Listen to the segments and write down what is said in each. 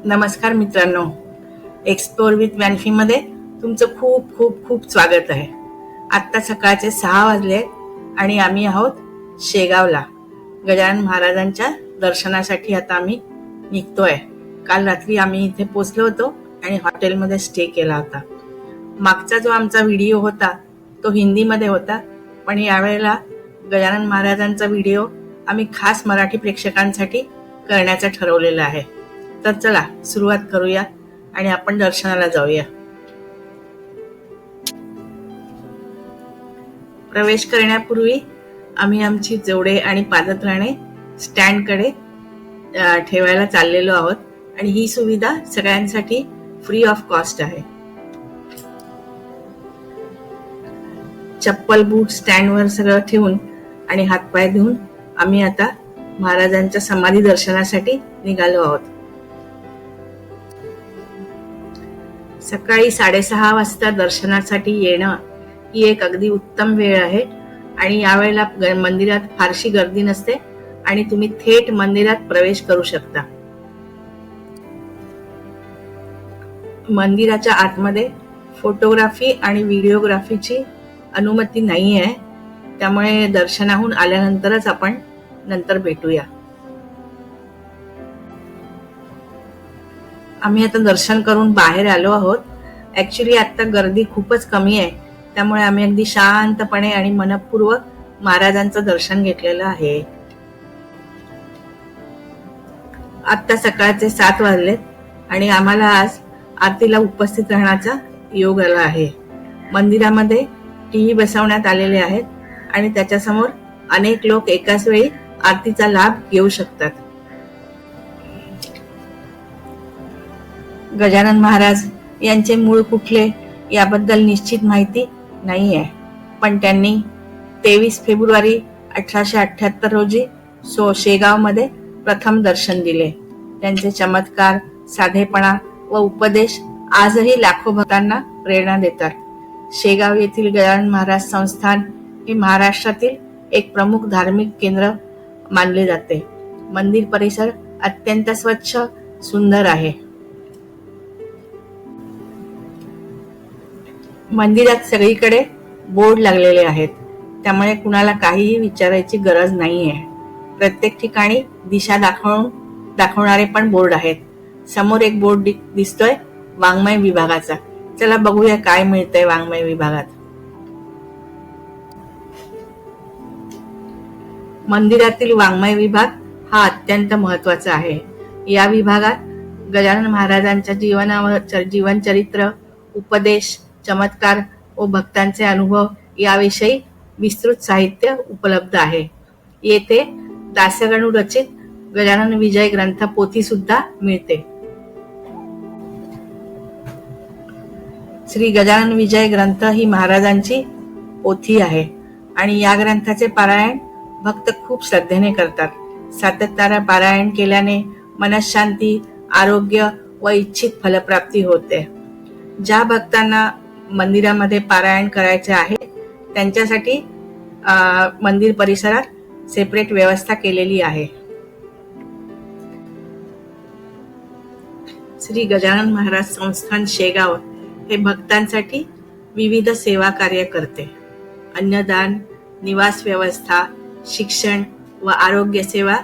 नमस्कार मित्रांनो, explore with मॅन्फी मध्ये तुमचं खूप खूप खूप स्वागत आहे. आत्ता सकाळचे 6 वाजले आणि आम्ही आहोत शेगावला. गजानन महाराजांच्या दर्शनासाठी आता आम्ही निघतोय. काल रात्री आम्ही इथे पोहोचलो होतो आणि हॉटेलमध्ये स्टे केला होता. मागचा जो आमचा व्हिडिओ होता तो हिंदीमध्ये होता, पण यावेळेला गजानन महाराजांचा व्हिडिओ आम्ही खास मराठी प्रेक्षकांसाठी करण्याचं ठरवलेलं आहे. तर चला सुरुवात करूया आणि आपण दर्शनाला जाऊया. प्रवेश करण्यापूर्वी आम्ही आमची जोडे आणि पादत्राणे स्टँडकडे ठेवायला चाललेलो आहोत आणि ही सुविधा सगळ्यांसाठी फ्री ऑफ कॉस्ट आहे. चप्पल बूट स्टँडवर सगळं ठेवून आणि हातपाय धुवून आम्ही आता महाराजांच्या समाधी दर्शनासाठी निघालो आहोत. सकाळी 6:30 वाजता दर्शनासाठी येणं ही एक अगदी उत्तम वेळ आहे आणि यावेळेला मंदिरात फारशी गर्दी नसते आणि तुम्ही थेट मंदिरात प्रवेश करू शकता. मंदिराच्या आतमध्ये फोटोग्राफी आणि व्हिडिओग्राफीची अनुमती नाही आहे, त्यामुळे दर्शनाहून आल्यानंतरच आपण नंतर भेटूया. आम्ही आता दर्शन करून बाहेर आलो आहोत. ऍक्च्युली आता गर्दी खूपच कमी आहे, त्यामुळे आम्ही अगदी शांतपणे आणि मनपूर्वक महाराजांचं दर्शन घेतलेलं आहे. आता सकाळचे 7 वाजलेत आणि आम्हाला आज आरतीला उपस्थित राहण्याचा योग आला आहे. मंदिरामध्ये टीव्ही बसवण्यात आलेले आहेत आणि त्याच्यासमोर अनेक लोक एकाच वेळी आरतीचा लाभ घेऊ शकतात. गजानन महाराज यांचे मूळ कुठले याबद्दल निश्चित माहिती नाही आहे, पण त्यांनी 23 फेब्रुवारी 1878 रोजी शेगावमध्ये प्रथम दर्शन दिले. त्यांचे चमत्कार, साधेपणा व उपदेश आजही लाखो भक्तांना प्रेरणा देतात. शेगाव येथील गजानन महाराज संस्थान हे महाराष्ट्रातील एक प्रमुख धार्मिक केंद्र मानले जाते. मंदिर परिसर अत्यंत स्वच्छ सुंदर आहे. मंदिरात सगळीकडे बोर्ड लागलेले आहेत, त्यामुळे कुणाला काहीही विचारायची गरज नाहीये. प्रत्येक ठिकाणी दिशा दाखवणारे पण बोर्ड आहेत. समोर एक बोर्ड दिसतोय वाङ्मय विभागाचा. चला बघूया काय मिळतंय वाङ्मय विभागात. मंदिरातील वाङ्मय विभाग हा अत्यंत महत्वाचा आहे. या विभागात गजानन महाराजांच्या जीवनचरित्र, उपदेश, चमत्कार व भक्तांचे अनुभव याविषयी विस्तृत साहित्य उपलब्ध आहे. येथे दासगणू रचित गजानन विजय ग्रंथ पोथी सुद्धा मिळते. श्री गजानन विजय ग्रंथ ही महाराजांची पोथी आहे आणि या ग्रंथाचे पारायण भक्त खूप श्रद्धेने करतात. सातत्याने पारायण केल्याने मनःशांती, आरोग्य व इच्छित फलप्राप्ती होते. ज्या भक्तांना मंदिरामध्ये पारायण करायचे आहे त्यांच्यासाठी मंदिर परिसरात सेपरेट व्यवस्था केलेली आहे. श्री गजानन महाराज संस्थान शेगाव हे भक्तांसाठी विविध सेवा कार्य करते. अन्नदान, निवास व्यवस्था, शिक्षण व आरोग्य सेवा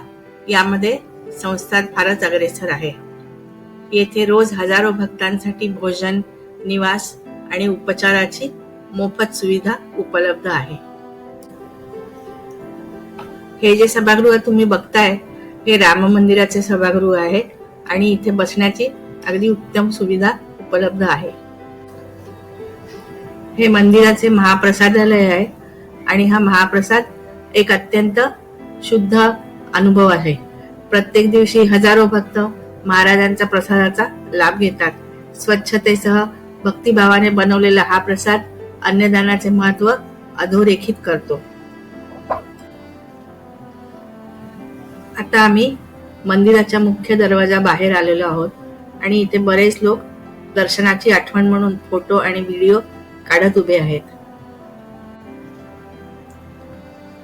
यामध्ये संस्थान फारच अग्रेसर आहे. येथे रोज हजारो भक्तांसाठी भोजन, निवास आणि उपचाराची मोफत सुविधा उपलब्ध आहे. हे जे सभागृह तुम्ही बघताय हे राम मंदिराचे सभागृह आहे आणि इथे बसण्याची अगदी उत्तम सुविधा उपलब्ध आहे. हे मंदिराचे महाप्रसादालय आहे आणि हा महाप्रसाद एक अत्यंत शुद्ध अनुभव आहे. प्रत्येक दिवशी हजारो भक्त महाराजांच्या प्रसादाचा लाभ घेतात. स्वच्छतेसह भक्तिभावाने बनवलेला हा प्रसाद अन्नदानाचे महत्व अधोरेखित करतो. आता आम्ही मंदिराच्या मुख्य दरवाजा बाहेर आलेलो आहोत आणि इथे बरेच लोक दर्शनाची आठवण म्हणून फोटो आणि व्हिडिओ काढत उभे आहेत.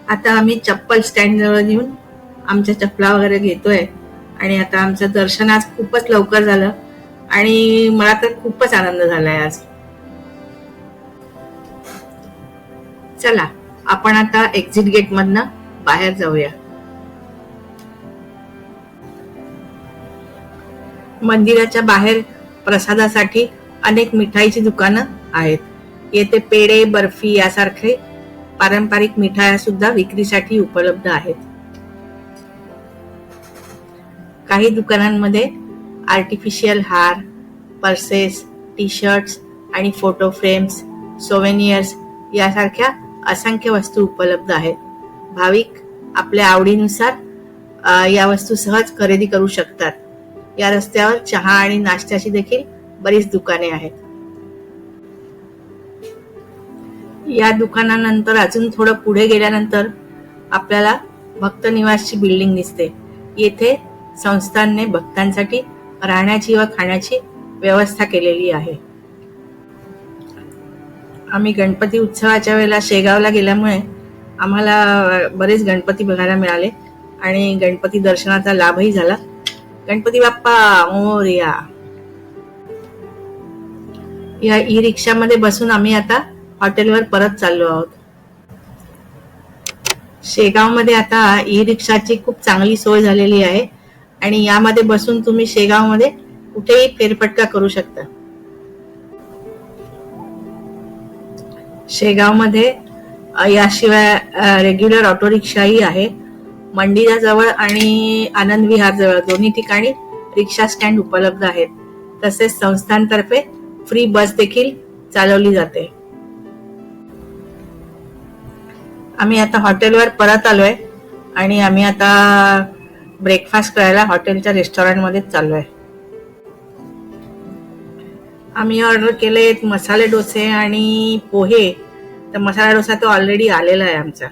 आता आम्ही चप्पल स्टँड जवळ येऊन आमच्या चपला वगैरे घेतोय आणि आता आमचं दर्शन आज खूपच लवकर झालं आणि मला तर खूपच आनंद झालाय आज. चला आपण आता एक्झिट गेट मधनं बाहेर जाऊया. मंदिराच्या बाहेर प्रसादासाठी अनेक मिठाईची दुकानं आहेत. येथे पेढे, बर्फी यासारखे पारंपरिक मिठाया सुद्धा विक्रीसाठी उपलब्ध आहेत. काही दुकानांमध्ये आर्टिफिशियल हार, पर्सेस, टी शर्ट्स आणि फोटो फ्रेम्स, सोव्हेनियर्स यासारख्या असंख्य वस्तू उपलब्ध आहेत. भाविक आपल्या आवडीनुसार या वस्तू सहज खरेदी करू शकतात. या रस्त्यावर चहा आणि नाश्त्याची देखील बरीच दुकाने आहेत. या दुकानानंतर अजून थोडं पुढे गेल्यानंतर आपल्याला भक्त निवासची बिल्डिंग दिसते. येथे संस्थानने भक्तांसाठी राहण्याची व खाण्याची व्यवस्था केलेली आहे. आम्ही गणपती उत्सवाच्या वेळेला शेगावला गेल्यामुळे आम्हाला बरेच गणपती बघायला मिळाले आणि गणपती दर्शनाचा लाभही झाला. गणपती बाप्पा मोरया. या ई रिक्षामध्ये बसून आम्ही आता हॉटेलवर परत चाललो आहोत. शेगावमध्ये आता ई रिक्षाची खूप चांगली सोय झालेली आहे आणि यामध्ये बसून तुम्ही शेगावमध्ये कुठेही फेरफटका करू शकता. शेगावमध्ये याशिवाय रेग्युलर ऑटो रिक्षाही आहे. मंदिराजवळ आणि आनंद विहार जवळ दोन्ही ठिकाणी रिक्षा स्टँड उपलब्ध आहेत. तसेच संस्थांतर्फे फ्री बस देखील चालवली जाते. आम्ही आता हॉटेलवर परत आलोय आणि आम्ही आता ब्रेकफास्ट करायला हॉटेलच्या रेस्टॉरंटमध्ये चाललोय. आम्ही ऑर्डर केले मसाले डोसे आणि पोहे. तर मसाला डोसा तो ऑलरेडी आलेला आहे आमचा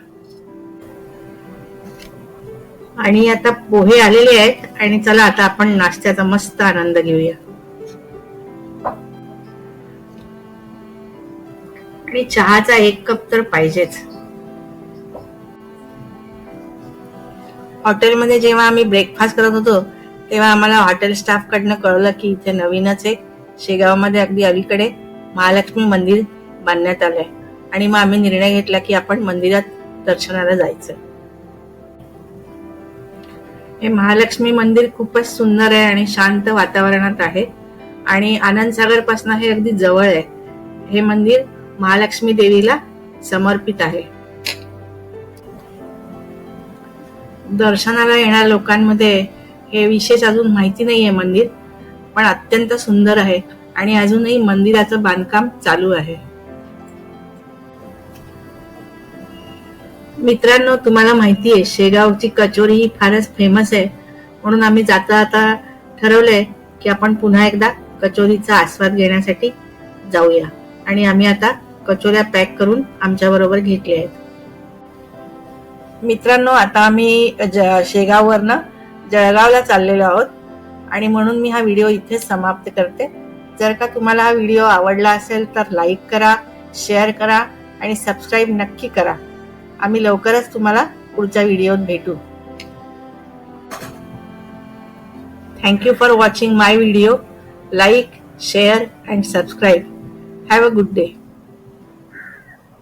आणि आता पोहे आलेले आहेत. आणि चला आता आपण नाश्त्याचा मस्त आनंद घेऊया. आणि चहाचा 1 कप तर पाहिजेच. हॉटेलमध्ये जेव्हा आम्ही ब्रेकफास्ट करत होतो तेव्हा आम्हाला हॉटेल स्टाफ कडनं कळलं की इथे नवीनच एक शेगावमध्ये अगदी अलीकडे महालक्ष्मी मंदिर बांधण्यात आलंय आणि मग आम्ही निर्णय घेतला की आपण मंदिरात दर्शनाला जायचं. हे महालक्ष्मी मंदिर खूपच सुंदर आहे आणि शांत वातावरणात आहे आणि आनंद सागर पासून हे अगदी जवळ आहे. हे मंदिर महालक्ष्मी देवीला समर्पित आहे. दर्शनाला येणाऱ्या लोकांमध्ये हे विशेष अजून माहिती नाहीये मंदिर, पण अत्यंत सुंदर आहे आणि अजूनही मंदिराचं बांधकाम चालू आहे. मित्रांनो, तुम्हाला माहिती आहे शेगावची कचोरी ही फारच फेमस आहे. म्हणून आम्ही जाता जाता ठरवलंय की आपण पुन्हा एकदा कचोरीचा आस्वाद घेण्यासाठी जाऊया आणि आम्ही आता कचोऱ्या पॅक करून आमच्या बरोबर घेतल्या आहेत. मित्रांनो, आता आम्ही शेगाववरनं जळगावला चाललेलो आहोत आणि म्हणून मी हा व्हिडिओ इथेच समाप्त करते. जर का तुम्हाला हा व्हिडिओ आवडला असेल तर लाईक करा, शेअर करा आणि सबस्क्राईब नक्की करा. आम्ही लवकरच तुम्हाला पुढच्या व्हिडिओत भेटू. Thank you for watching my video. Like, share and subscribe. Have a good day.